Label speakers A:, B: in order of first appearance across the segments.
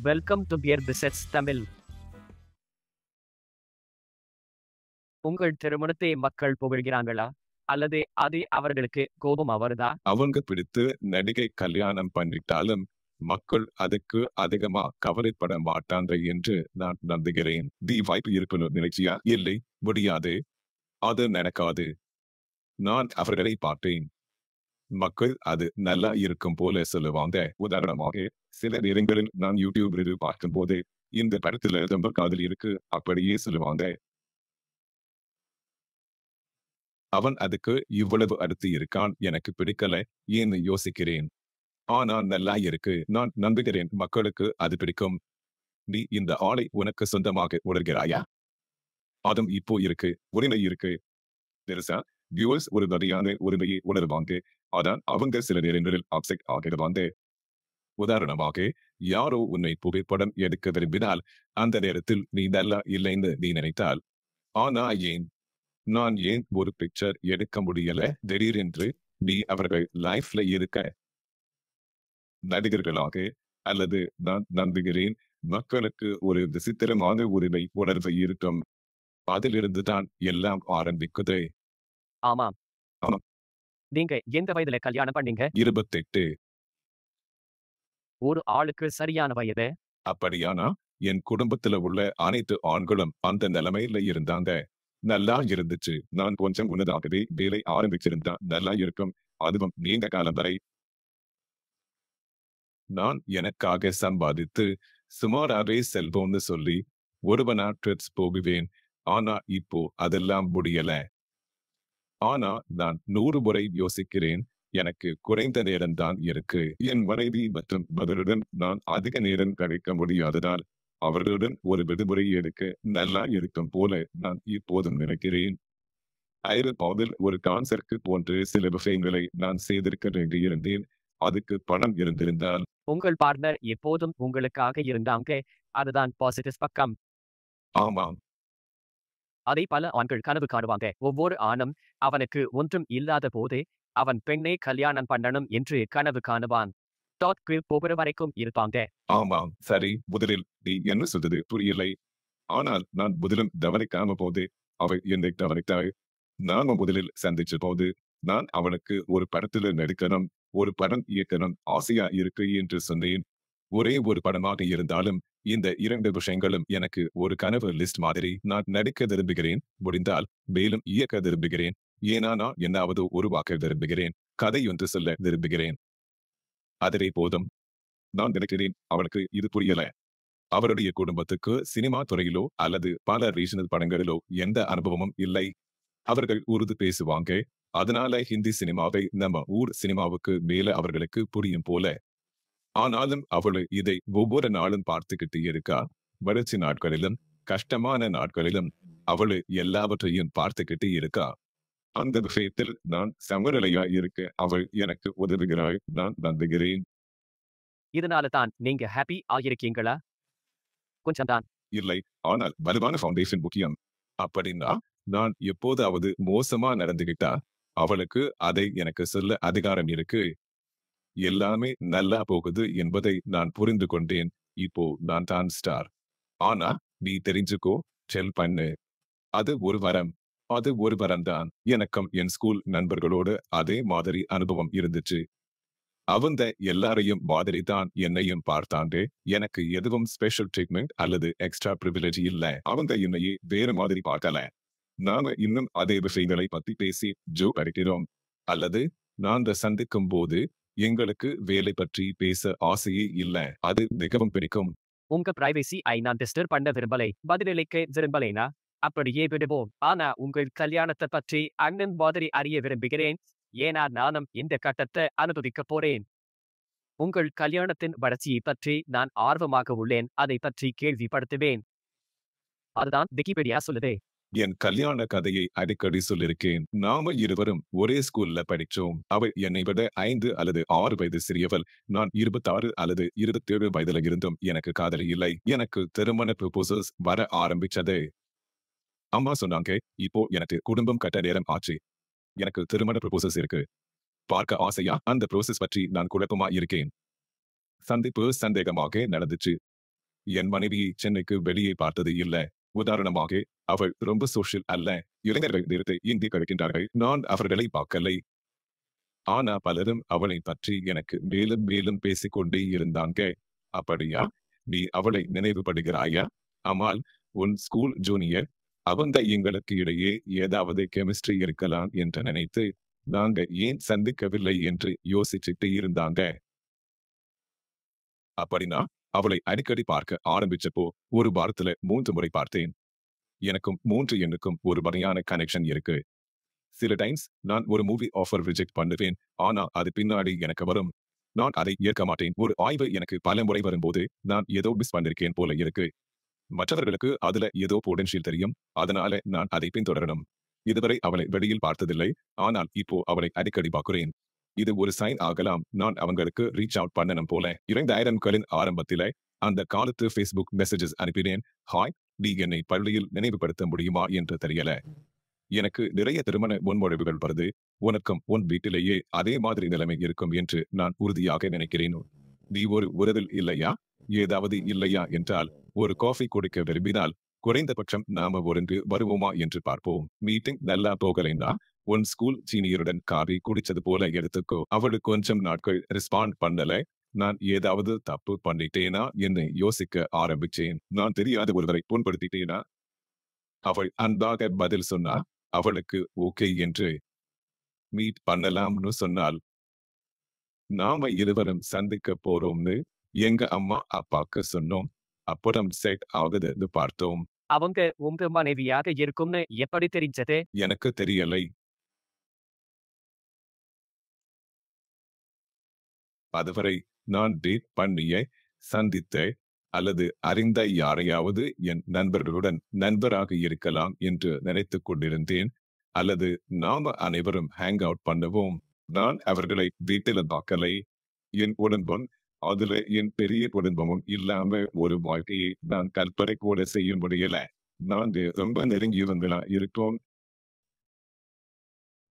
A: Welcome to பியர் பிசெட்ஸ் தமிழ். உங்கள் திருமணத்தை மக்கள் புகழ்கிறாங்களா அல்லது அது அவர்களுக்கு கோபம் வருதா?
B: அவங்க பிடித்து நடிகை கல்யாணம் பண்ணிட்டாலும் மக்கள் அதுக்கு அதிகமா கவலைப்பட மாட்டாங்க என்று நான் நம்புகிறேன். வாய்ப்பு இருக்கணும் நினைச்சியா? இல்லை, முடியாது, அது நடக்காது. நான் அவர்களை பார்த்தேன். மக்கள் அது நல்லா இருக்கும் போல சொல்லுவாங்க. உதாரணமாக, சில நேரங்களில் நான் யூடியூப் ரிவ்யூ பார்க்கும் போது இந்த படத்துல ரொம்ப காதல் இருக்கு அப்படியே சொல்லுவாங்க. அவன் அதுக்கு இவ்வளவு அடுத்து இருக்கான், எனக்கு பிடிக்கல ஏன்னு யோசிக்கிறேன். ஆனா நல்லா இருக்கு, நான் நம்புகிறேன் மக்களுக்கு அது பிடிக்கும். நீ இந்த ஆளை உனக்கு சொந்தமாக உணர்கிறாயா? அதுவும் இப்போ இருக்கு, உரிமை இருக்கு. பெருசா வியூவர்ஸ் ஒரு வகையான உரிமையை உணர்வாங்க. அதான் அவங்க சில நேரங்களில் அப்செட் ஆகிடுவாங்க. உதாரணமாக, யாரோ உன்னை புகைப்படம் எடுக்க விரும்பினால் அந்த நேரத்தில் நீ நல்லா இல்லைன்னு நீ நினைத்தால், ஆனா நான் ஏன் ஒரு பிக்சர் எடுக்க முடியல திடீரென்று நீ அவர்கள் லைஃப்ல இருக்க? நடிகர்களாக அல்லது நான் நம்புகிறேன் மக்களுக்கு ஒரு விசித்திரமான உரிமை உணர்வு இருக்கும். அதிலிருந்து தான் எல்லாம் ஆரம்பிக்குது.
A: ஆமாம்.
B: ஆமாம்.
A: நீங்க எந்த வயதுல கல்யாணம் பண்ணீங்க?
B: 28.
A: ஒரு ஆளுக்கு சரியான வயது?
B: அப்படியானா என் குடும்பத்துல உள்ள அனைத்து ஆண்களும் அந்த நிலைமையில இருந்தாங்க. நல்லா இருந்துச்சு. நான் கொஞ்சம் முன்னதாகவே வேலை ஆரம்பிச்சிருந்தா நல்லா இருக்கும், அதுவும் நீண்ட காலம் வரை. நான் எனக்காக சம்பாதித்து சுமாராவே செல்வோம்னு சொல்லி ஒருவனா ட்ரிப்ஸ் போகுவேன். ஆனா இப்போ அதெல்லாம் முடியல. ஆனா நான் 100 முறை யோசிக்கிறேன், எனக்கு குறைந்த நேரம்தான் இருக்கு. என் மனைவி மற்றும் மகளுடன் நான் அதிக நேரம் கழிக்க முடியாததால் அவர்களுடன் ஒரு விடுமுறை எடுக்க நல்லா இருக்கும் போல நான் இப்போதும் நினைக்கிறேன். ஐரோப்பாவில் ஒரு கான்சர்ட் போன்று சில விஷயங்களை நான் செய்திருக்க வேண்டியிருந்தேன். அதுக்கு பணம் இருந்திருந்தால்.
A: உங்கள் பார்ட்னர் எப்போதும் உங்களுக்காக இருந்தாங்க, அதுதான் பாசிட்டிவ் பக்கம்.
B: ஆமாம்.
A: அதை பல ஆண்கள் கனவு காணுவாங்க. ஒவ்வொரு ஆணும் அவனுக்கு ஒன்றும் இல்லாத போது அவன் பெண்ணை கல்யாணம் பண்ணணும் என்று கனவு காணுவான். டாட்க்கு போகிற வரைக்கும் இருப்பாங்க.
B: ஆமாம், சரி. முதலில் நீ என்ன சொல்றது புரியலை. ஆனால் நான் முதலில் கவனிக்காம போது அவள் என்னை கவனித்தாள். நாம முதலில் சந்திச்ச போது நான் அவனுக்கு ஒரு படத்துல நடிக்கணும், ஒரு படம் இயக்கணும் ஆசையா இருக்கு என்று சொன்னேன். ஒரே ஒரு படமாக இருந்தாலும் இந்த 2 விஷயங்களும் எனக்கு ஒரு கனவு லிஸ்ட் மாதிரி. நான் நடிக்க விரும்புகிறேன், முடிந்தால் மேலும் இயக்க விரும்புகிறேன், ஏன்னா நான் என்னாவது உருவாக்க விரும்புகிறேன், கதை ஒன்று சொல்ல விரும்புகிறேன். அதுவே போதும். நான் நினைக்கிறேன் அவனுக்கு இது புரியல. அவருடைய குடும்பத்துக்கு சினிமா துறையிலோ அல்லது பல ரீஜனல் படங்களிலோ எந்த அனுபவமும் இல்லை. அவர்கள் உருது பேசுவாங்க, அதனால ஹிந்தி சினிமாவை நம்ம ஊர் சினிமாவுக்கு மேல அவர்களுக்கு புரியும் போல. ஆனாலும் அவளு இதை ஒவ்வொரு நாளும் பார்த்துக்கிட்டு இருக்கா. வறட்சி நாட்களிலும் கஷ்டமான நாட்களிலும் அவளு எல்லாவற்றையும் பார்த்துக்கிட்டு இருக்கா. அந்த விஷயத்தில் நான் சமநிலையா இருக்க அவள் எனக்கு உதவுகிறாள், நான் நம்புகிறேன்.
A: இதனால தான் நீங்க ஹாப்பி ஆகியிருக்கீங்களா? கொஞ்சம் தான்.
B: இல்லை, ஆனால் வலுவான ஃபவுண்டேஷன் முக்கியம். அப்படின்னா நான் எப்போதாவது மோசமா நடந்துகிட்டா அவளுக்கு அதை எனக்கு சொல்ல அதிகாரம் இருக்கு. எல்லாமே நல்லா போகுது என்பதை நான் புரிந்து கொண்டேன். இப்போ நான் தான் ஸ்டார். ஆனா நீ தெரிஞ்சுக்கோ, செல் பண்ணு. அது ஒரு வரம். அது ஒரு வரம்தான். எனக்கும் என் ஸ்கூல் நண்பர்களோடு அதே மாதிரி அனுபவம் இருந்துச்சு. அவங்க எல்லாரையும் மாதிரி தான் என்னையும் பார்த்தாங்க. எனக்கு எதுவும் ஸ்பெஷல் ட்ரீட்மெண்ட் அல்லது எக்ஸ்ட்ரா பிரிவிலேஜ் இல்ல. அவங்க என்னையே வேறு மாதிரி பார்க்கல. நாம இன்னும் அதே விஷயங்களை பத்தி பேசி ஜோக் அடிக்கிறோம். அல்லது நாங்க சந்திக்கும் போது எங்களுக்கு வேலை பற்றி பேச ஆசையே இல்ல. அது மிகவும் பிடிக்கும்.
A: உங்க பிரைவசி நான் டிஸ்டர்ப் பண்ண விரும்பலை, பதிலளிக்க விரும்பலைனா அப்படியே விடுவோம். ஆனா உங்கள் கல்யாணத்தை பற்றி அண்ணன் மாதிரி அறிய விரும்புகிறேன், ஏன்னா நானும் இந்த கட்டத்தை அனுபவிக்க போறேன். உங்கள் கல்யாணத்தின் வளர்ச்சியை பற்றி நான் ஆர்வமாக உள்ளேன், அதை பற்றி கேள்விப்படுத்துவேன். அதுதான் விக்கிபீடியா சொல்லுது.
B: என் கல்யாண கதையை அடிக்கடி சொல்லிருக்கேன். நாம இருவரும் ஒரே ஸ்கூல்ல படிச்சோம். அவள் என்னை விட 5 அல்லது 6 வயது சிறியவள். நான் 26 அல்லது 27 வயதுல இருந்தும் எனக்கு காதலி இல்லை. எனக்கு திருமண ப்ரொபோசல்ஸ் வர ஆரம்பிச்சது. அம்மா சொன்னாங்க, இப்போ எனக்கு குடும்பம் கட்ட நேரம் ஆச்சு, எனக்கு திருமண ப்ரொபோசல்ஸ் இருக்கு, பார்க்க ஆசையா? அந்த ப்ரோசஸ் பற்றி நான் குழப்பமா இருக்கேன். சந்திப்பு சந்தேகமாக நடந்துச்சு. என் மனைவியை சென்னைக்கு வெளியே பார்த்தது இல்ல. உதாரணமாக, அவள் ரொம்ப சோஷியல் அல்ல. இளைஞர்கள் நிறுத்த இந்தி கழிக்கின்றார்கள். நான் அவர்களை பார்க்கலை. ஆனா பலரும் அவளை பற்றி எனக்கு மேலும் மேலும் பேசிக்கொண்டே இருந்தாங்க. அப்படியா? நீ அவளை நினைவுபடுகிறாயா? அமால், உன் ஸ்கூல் ஜூனியர். அவங்க எங்களுக்கு இடையே ஏதாவது கெமிஸ்ட்ரி இருக்கலாம் என்று நினைத்து நாங்க ஏன் சந்திக்கவில்லை என்று யோசிச்சுட்டு இருந்தாங்க. அப்படின்னா அவளை அடிக்கடி பார்க்க ஆரம்பிச்சப்போ ஒரு வாரத்துல 3 முறை பார்த்தேன். எனக்கும் 3 எண்ணுக்கும் ஒரு வகையான கனெக்ஷன் இருக்கு. சில டைம்ஸ் நான் ஒரு மூவி ஆஃபர் ரிஜெக்ட் பண்ணுவேன். ஆனா அது பின்னாடி எனக்கு வரும். நான் அதை ஏற்க மாட்டேன். ஒரு ஆய்வு எனக்கு பல முறை வரும்போது நான் ஏதோ மிஸ் பண்ணிருக்கேன் போல இருக்கு. மற்றவர்களுக்கு அதுல ஏதோ பொட்டன்ஷியல் தெரியும். அதனால நான் அதை பின்தொடரணும். இதுவரை அவளை வெளியில் பார்த்ததில்லை. ஆனால் இப்போ அவளை அடிக்கடி பார்க்கிறேன். இது ஒரு சைன் ஆகலாம். நான் அவங்களுக்கு ரீச் அவுட் பண்ணணும் போல. 2000களின் ஆரம்பத்தில அந்த காலத்து Facebook மெசேஜஸ் அனுப்பினேன். ஹாய், நீ என்னை பள்ளியில் நினைவுபடுத்த முடியுமா என்று தெரியல. எனக்கு நிறைய திருமண முன்மொழிவுகள் வருது. உனக்கும் உன் வீட்டிலேயே அதே மாதிரி நிலைமை இருக்கும் என்று நான் உறுதியாக நினைக்கிறேன். நீ ஒரு உறவில் இல்லையா? ஏதாவது இல்லையா என்றால் ஒரு காஃபி குடிக்க விரும்பினால் குறைந்தபட்சம் நாம ஒன்று வருவோமா என்று பார்ப்போம். மீட்டிங் நல்லா போகலைன்னா உன் ஸ்கூல் சீனியருடன் காஃபி குடிச்சது போல எடுத்துக்கோ. அவளு கொஞ்சம் நாட்கள் ரெஸ்பாண்ட் பண்ணல. நான் ஏதாவது தப்பு பண்ணிட்டேனா என்று யோசிக்க ஆரம்பிச்சேன். நான் தெரியாத ஒருவரை புண்படுத்திட்டேனா? அவள் அன்பாக பதில் சொன்னா. அவளுக்கு ஓகே என்று மீட் பண்ணலாம்னு சொன்னால் நாம இருவரும் சந்திக்க போறோம்னு எங்க அம்மா அப்பாக்கு சொன்னோம். அப்புறம் செட் ஆகுதுன்னு பார்த்தோம்.
A: அவங்க உங்க மனைவியாக இருக்கும்னு எப்படி தெரிஞ்சது?
B: எனக்கு தெரியலை. அதுவரை நான் டேட் பண்ணிய, சந்தித்த அல்லது அறிந்த யாரையாவது என் நண்பர்களுடன் நண்பராக இருக்கலாம் என்று நினைத்துக் கொண்டிருந்தேன். அல்லது நாம அனைவரும் ஹேங் அவுட் பண்ணுவோம். நான் அவர்களை வீட்டில பார்க்கலை. என் குடும்பம், அதுல என் பெரிய குடும்பமும் இல்லாம ஒரு வாழ்க்கையை நான் கற்பனை கூட செய்ய முடியல. நாங்க ரொம்ப நெருங்கியவங்களா இருக்கோம்.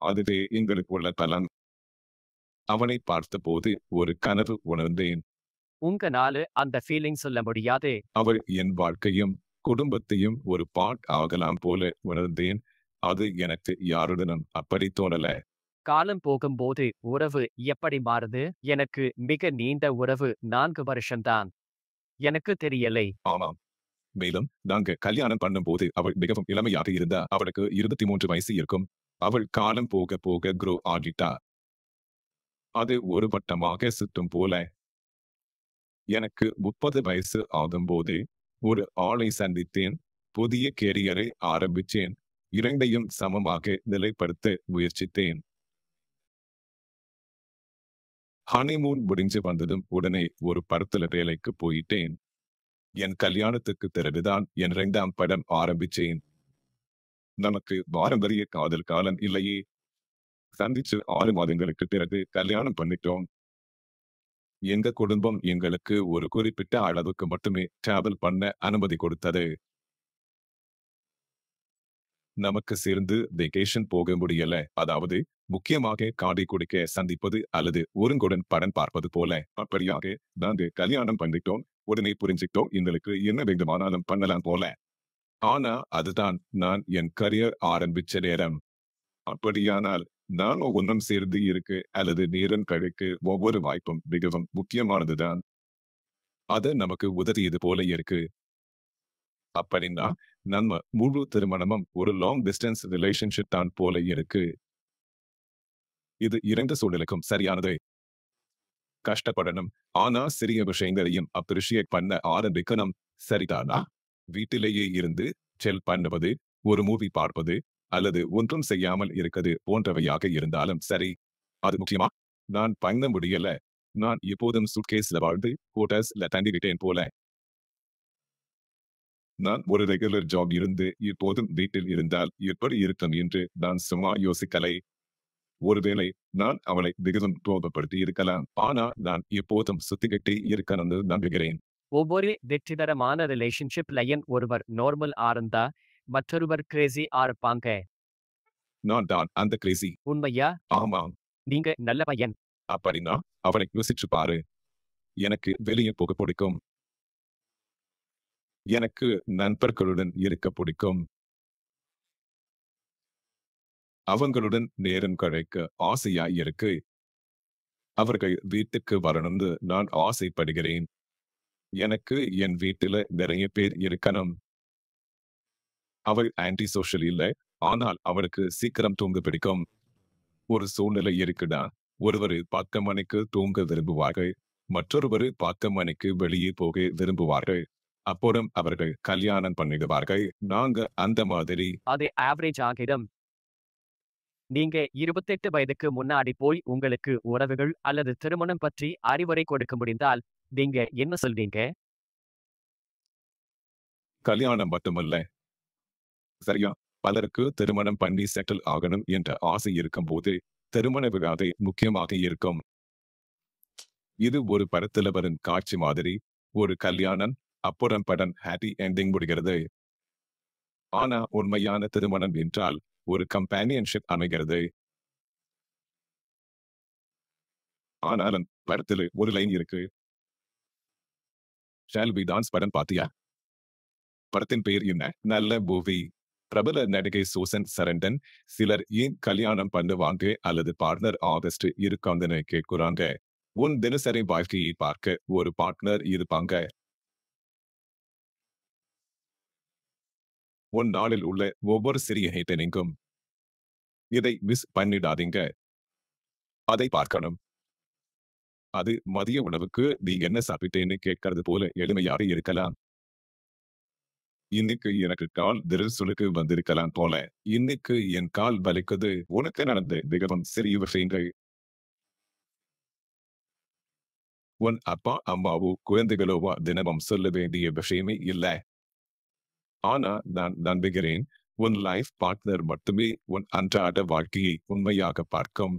B: அதுவே எங்களுக்குள்ள பலன். அவனை பார்த்தபோது ஒரு கனவு உணர்ந்தேன்.
A: உங்கனால அந்த ஃபீலிங் சொல்ல முடியாது.
B: அவள் என் வாழ்க்கையும் குடும்பத்தையும் ஒரு பார்ட் ஆகலாம் போல உணர்ந்தேன். அது எனக்கு யாருடனும் அப்படி தோணல.
A: காலம் போகும்போது உறவு எப்படி மாறுது? எனக்கு மிக நீண்ட உறவு 4 வருஷம்தான். எனக்கு தெரியலை.
B: ஆமாம். மேலும் நாங்க கல்யாணம் பண்ணும்போது அவள் மிகவும் இளமையாக இருந்தா. அவளுக்கு 23 வயசு இருக்கும். அவள் காலம் போக போக க்ரோ ஆகிட்டா. அது ஒரு வட்டமாக சுற்றும் போல. எனக்கு 30 வயசு ஆகும்போது ஒரு ஆளை சந்தித்தேன். புதிய கேரியரை ஆரம்பிச்சேன். இரண்டையும் சமமாக நிலைப்படுத்த முயற்சித்தேன். ஹனிமூன் முடிஞ்சு வந்ததும் உடனே ஒரு படத்துல வேலைக்கு போயிட்டேன். என் கல்யாணத்துக்கு பிறகுதான் என் 2ஆம் படம் ஆரம்பிச்சேன். நமக்கு பாரம்பரிய காதல் காலம் இல்லையே. சந்திச்சு 6 மாதங்களுக்கு பிறகு கல்யாணம் பண்ணிட்டோம். எங்க குடும்பம் எங்களுக்கு ஒரு குறிப்பிட்ட அளவுக்கு மட்டுமே டிராவல் பண்ண அனுமதி கொடுத்தது. நமக்கு சேர்ந்து வெகேஷன் போக முடியல. அதாவது முக்கியமாக காடி குடிக்க சந்திப்பது அல்லது ஒருங்குடன் படம் பார்ப்பது போல. அப்படியாக நாங்க கல்யாணம் பண்ணிட்டோம். உடனே புரிஞ்சுக்கிட்டோம் எங்களுக்கு என்ன வேண்டுமானாலும் பண்ணலாம் போல. ஆனா அதுதான் நான் என் கரியர் ஆரம்பிச்ச நேரம். அப்படியானால் நாம ஒன்றும் சேர்ந்து இருக்கு அல்லது நேரம் கழிக்க ஒவ்வொரு வாய்ப்பும் மிகவும் முக்கியமானதுதான். அது நமக்கு உதவியது போல இருக்கு. அப்படின்னா நம்ம முழு திருமணமும் ஒரு லாங் டிஸ்டன்ஸ் ரிலேஷன்ஷிப் தான் போல இருக்கு. இது 2 சூழலுக்கும் சரியானது. கஷ்டப்படணும். ஆனா சிறிய விஷயங்களையும் அப்ரிஷியேட் பண்ண ஆரம்பிக்கணும். சரிதானா? வீட்டிலேயே இருந்து செல் பண்ணுவது, ஒரு மூவி பார்ப்பது அல்லது ஒன்றும் செய்யாமல் இருக்கிறது போன்றவையாக இருந்தாலும் சரி. அது முக்கியமா? நான் பண்ண முடியல. நான் எப்போதும் சூட்கேஸ்ல வாழ்ந்து ஹோட்டல்ஸ்ல தங்கிவிட்டேன் போல. நான் ஒரு ரெகுலர் ஜாப் இருந்து இப்போதும் வீட்டில் இருந்தால் எப்படி இருக்கும் என்று நான் சும்மா யோசிக்கலை. ஒருவேளை நான் அவளை மிகவும் கோபப்படுத்தி இருக்கலாம். ஆனா நான் எப்போதும் சுத்திக்கிட்டே இருக்கணும்னு நம்புகிறேன்.
A: ஒவ்வொரு வெற்றிகரமான ரிலேஷன்ஷிப்லயும் ஒருவர் நார்மல் இருந்தா மற்றொருவர் கிரேசி இருப்பாங்க.
B: நான் தான் அந்த கிரேசி.
A: உண்மையா?
B: ஆமாம்.
A: நீங்க நல்ல பையன்.
B: அப்படின்னா அவளை யோசிச்சு பாரு. எனக்கு வெளியே போக பிடிக்கும். எனக்கு நண்பர்களுடன் இருக்க பிடிக்கும். அவங்களுடன் நேரம் கழிக்க ஆசையா இருக்கு. அவர்கள் வீட்டுக்கு வரணும்னு நான் ஆசைப்படுகிறேன். எனக்கு என் வீட்டில நிறைய பேர் இருக்கணும். அவள் ஆன்டி சோஷியல் இல்ல, ஆனால் அவளுக்கு சீக்கிரம் தூங்க பிடிக்கும். ஒரு சூழ்நிலை இருக்குடா. ஒருவர் 10 மணிக்கு தூங்க விரும்புவார்கள். மற்றொருவர் 10 மணிக்கு வெளியே போக விரும்புவார்கள். அப்புறம் அவர்கள் கல்யாணம் பண்ணிடுவார்கள். நாங்க அந்த மாதிரி.
A: அது ஆவரேஜ் ஆகிடும். நீங்க 28 வயதுக்கு முன்னாடி போய் உங்களுக்கு உறவுகள் அல்லது திருமணம் பற்றி அறிவுரை கொடுக்க முடிந்தால் நீங்க என்ன சொல்வீங்க?
B: கல்யாணம் மட்டுமல்ல. சரியா? பலருக்கு திருமணம் பண்ணி செட்டில் ஆகணும் என்ற ஆசை இருக்கும்போது திருமண விழாவை முக்கியமாக இருக்கும். இது ஒரு படத்துல வரும் காட்சி மாதிரி. ஒரு கல்யாணம், அப்புறம் படம் ஹாப்பி எண்டிங் முடிகிறது. ஆனா உண்மையான திருமணம் என்றால் ஒரு கம்பானியன்ஷிப் அமைகிறது. ஆனாலும் படத்துல ஒரு லைன் இருக்கு. ஷால் வி டான்ஸ் படம் பாத்தியா? படத்தின் பெயர் என்ன? நல்ல மூவி. பிரபல நடிகை சூசன் சரண்டன் சிலர் ஏன் கல்யாணம் பண்ணுவாங்க அல்லது பார்ட்னர் ஆகஸ்ட் இருக்காங்கன்னு கேட்குறாங்க. உன் தினசரி வாழ்க்கையை பார்க்க ஒரு பார்ட்னர் இருப்பாங்க. உன் நாளில் உள்ள ஒவ்வொரு சிறிய ஹேட்டனிங்கும். இதை மிஸ் பண்ணிடாதீங்க. அதை பார்க்கணும். அது மதிய உணவுக்கு நீ என்ன சாப்பிட்டேன்னு கேட்கறது போல எளிமையாக இருக்கலாம். இன்னைக்கு எனக்கு கால் சுளுக்கு வந்திருக்கலாம் போல. இன்னைக்கு என் கால் வலிக்குது. உனக்கு நடந்த மிகவும் சிறிய விஷயங்கள். உன் அப்பா அம்மாவோ குழந்தைகளோவா தினமும் சொல்ல வேண்டிய விஷயமே இல்ல. ஆனா நான் நம்புகிறேன் உன் லைஃப் பார்ட்னர் மட்டுமே உன் அன்றாட வாழ்க்கையை உண்மையாக பார்க்கும்.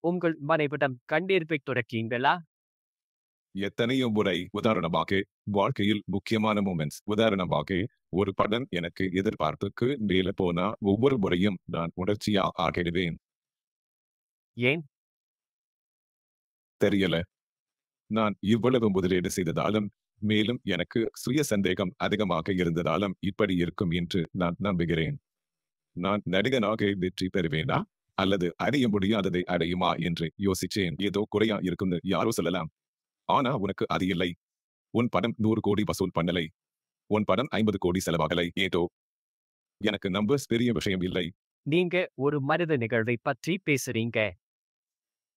A: உங்கள் மனைவிடம் கண்ணீர் துடைக்கீங்களா?
B: எத்தனையோ முறை. உதாரணமாக வாழ்க்கையில் முக்கியமான மூமெண்ட்ஸ். உதாரணமாக ஒரு படம் எனக்கு எதிர்பார்ப்புக்கு மேல போனா ஒவ்வொரு முறையும் நான் உணர்ச்சியா ஆகிடுவேன்.
A: ஏன்?
B: தெரியல. நான் இவ்வளவு முதலீடு செய்ததாலும் மேலும் எனக்கு சுய சந்தேகம் அதிகமாக இருந்ததாலும் இப்படி இருக்கும் என்று நான் நம்புகிறேன். நான் நடிகனாக வெற்றி பெறுவேனா அல்லது அடைய முடியாததை அடையுமா என்று யோசிச்சேன். ஏதோ குறையா இருக்குன்னு யாரோ சொல்லலாம். ஆனா உனக்கு அது இல்லை. உன் படம் 100 கோடி வசூல் பண்ணலை. உன் படம் 50 கோடி செலவாகலை. ஏதோ எனக்கு நம்பர்ஸ் பெரிய விஷயம் இல்லை.
A: நீங்க ஒரு மனித நிகழ்வை பற்றி பேசுறீங்க.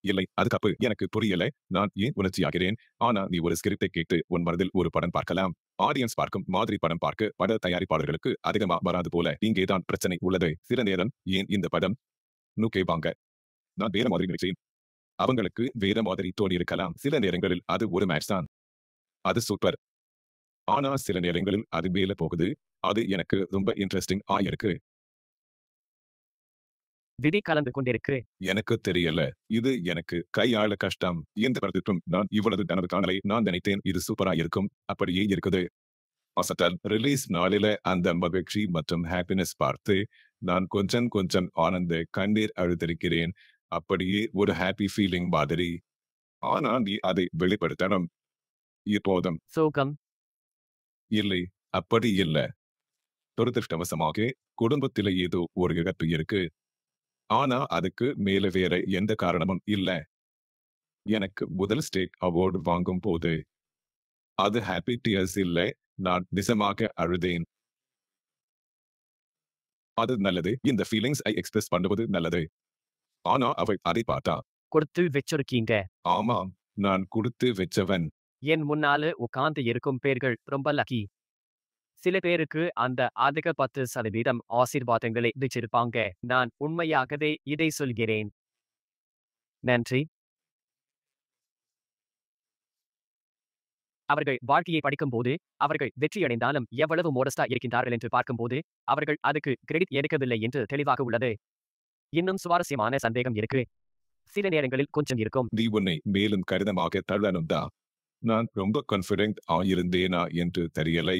B: இல்லை, அது தப்பு. எனக்கு புரியல. நான் ஏன் உணர்ச்சியாகிறேன்? ஆனா நீ ஒரு ஸ்கிரிப்டை கேட்டு உன் மனதில் ஒரு படம் பார்க்கலாம். ஆடியன்ஸ் பார்க்கும் மாதிரி படம் பார்க்க பட தயாரிப்பாளர்களுக்கு அதிகமா வராது போல. இங்கேதான் பிரச்சனை உள்ளது. சில நேரம் ஏன் இந்த படம் கேட்பாங்க. நான் வேற மாதிரி நினைச்சேன். அவங்களுக்கு வேற மாதிரி தோணி இருக்கலாம். சில நேரங்களில் அது ஒரு மேட்ச் தான். அது சூப்பர். ஆனா சில நேரங்களில் அது மேல போகுது. அது எனக்கு ரொம்ப இன்ட்ரெஸ்டிங் ஆயிருக்கு.
A: விதி கலந்து கொண்டிருக்கு.
B: எனக்கு தெரியல. இது எனக்கு கையாள கஷ்டம். எந்த படத்திற்கும் நான் இவ்வளவு கனவு காணலை. நான் நினைத்தேன் இது சூப்பரா இருக்கும். அப்படியே இருக்குது. அசத்தல் ரிலீஸ் நாளில அந்த மகிழ்ச்சி மற்றும் ஹாப்பினஸ் பார்த்து நான் கொஞ்சம் ஆனந்த கண்ணீர் அழுதிருக்கிறேன். அப்படியே ஒரு ஹாப்பி ஃபீலிங் மாதிரி. ஆனா நீ அதை வெளிப்படுத்தணும். இப்போதும்
A: சோகம்.
B: இல்லை, அப்படி இல்ல. துரதிர்ஷ்டவசமாக குடும்பத்தில ஏதோ ஒரு இழப்பு இருக்கு. ஆனா அதுக்கு மேல வேற எந்த காரணமும் இல்ல. எனக்கு முதல் ஸ்டேட் அவார்டு வாங்கும் போது அது ஹாப்பி டியர்ஸ் இல்ல. நான் நிஜமாக அழுதேன். அது நல்லது. இந்த ஃபீலிங்ஸ் எக்ஸ்பிரஸ் பண்ணுவது நல்லது. ஆனா அவள் அதை பார்த்தா.
A: கொடுத்து வச்சிருக்கீங்க.
B: ஆமாம், நான் கொடுத்து வச்சவன்.
A: என் முன்னால உட்கார்ந்து இருக்கும் பேர்கள் ரொம்ப லக்கி. சில பேருக்கு அந்த அதிக 10% ஆசீர்வாதங்களை வச்சிருப்பாங்க. நான் உண்மையாகவே இதை சொல்கிறேன். நன்றி. அவர்கள் வாழ்க்கையை படிக்கும்போது, அவர்கள் வெற்றியடைந்தாலும் எவ்வளவு மோடஸ்டா இருக்கின்றார்கள் என்று பார்க்கும்போது, அவர்கள் அதுக்கு கிரெடிட் எடுக்கவில்லை என்று தெளிவாக உள்ளது. இன்னும் சுவாரஸ்யமான சந்தேகம் இருக்கு. சில நேரங்களில் கொஞ்சம் இருக்கும்.
B: நீ உன்னை மேலும் கடினமாக தள்ளணும்தா. நான் ரொம்ப கான்ஃபிடென்ட் ஆயிருந்தேனா என்று தெரியலை.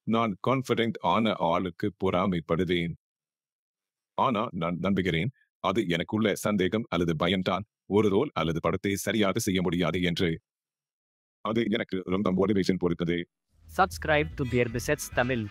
B: நான் கான்ஃபிடென்ட் ஆன ஆளுக்கு பொறாமைப்படுவேன். ஆனா நான் நம்புகிறேன் அது எனக்குள்ள சந்தேகம் அல்லது பயம்தான். ஒரு ரோல் அல்லது படத்தை சரியாக செய்ய முடியாது என்று. அது எனக்கு ரொம்ப மோட்டிவேஷன் கொடுத்தது.
A: Subscribe to Their Bisets Tamil.